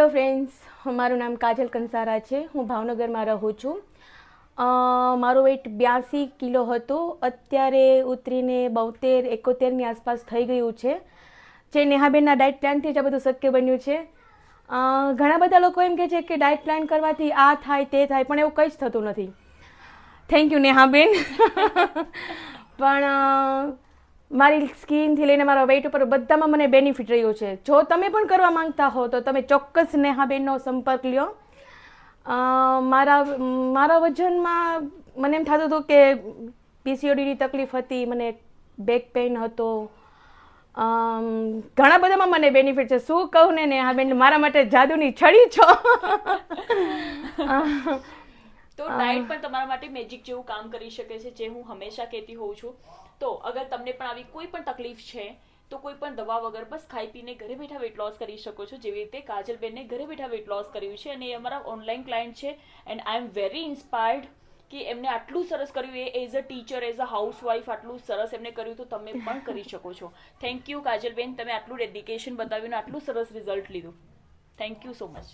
Hello friends, મારું નામ કાજલ કંસારા છે. હું ભાવનગરમાં રહું છું. મારું વેઇટ 82 કિલો હતું. અત્યારે ઉતરીને 72-71ની આસપાસ થઈ ગયું છે. જે નેહાબેનના ડાયટ પ્લાનથી જ આ બધું શક્ય બન્યું છે. ઘણા બધા લોકો એમ કહે છે કે ડાયટ પ્લાન કરવાથી આ થાય તે થાય, પણ એવું કંઈ જ થતું નથી. થેન્ક યુ નેહાબેન. પણ મારી સ્કિનથી લઈને મારા વેઇટ ઉપર બધામાં મને બેનિફિટ રહ્યું છે. જો તમે પણ કરવા માંગતા હો તો તમે ચોક્કસ નેહાબેનનો સંપર્ક લ્યો. મારા વજનમાં મને એમ થતું હતું કે પીસીઓડીની તકલીફ હતી, મને બેક પેઇન હતો. ઘણા બધામાં મને બેનિફિટ છે. શું કહું ને નેહાબેન, મારા માટે જાદુની છડી છો. તો ડાયટ પણ તમારા માટે મેજિક જેવું કામ કરી શકે છે, જે હું હંમેશા કહેતી હોઉં છું. તો અગર તમને પણ આવી કોઈ પણ તકલીફ છે તો કોઈ પણ દવા વગર બસ ખાઈ પીને ઘરે બેઠા વેટ લોસ કરી શકો છો, જેવી રીતે કાજલબેનને ઘરે બેઠા વેટ લોસ કર્યું છે. અને એ અમારા ઓનલાઈન ક્લાયન્ટ છે and I am very inspired કે એમને આટલું સરસ કર્યું. એ as a teacher, as a housewife આટલું સરસ એમને કર્યું, તો તમે પણ કરી શકો છો. થેન્ક યુ કાજલબેન, તમે આટલું ડેડિકેશન બતાવ્યું અને આટલું સરસ રિઝલ્ટ લીધું. Thank you so much.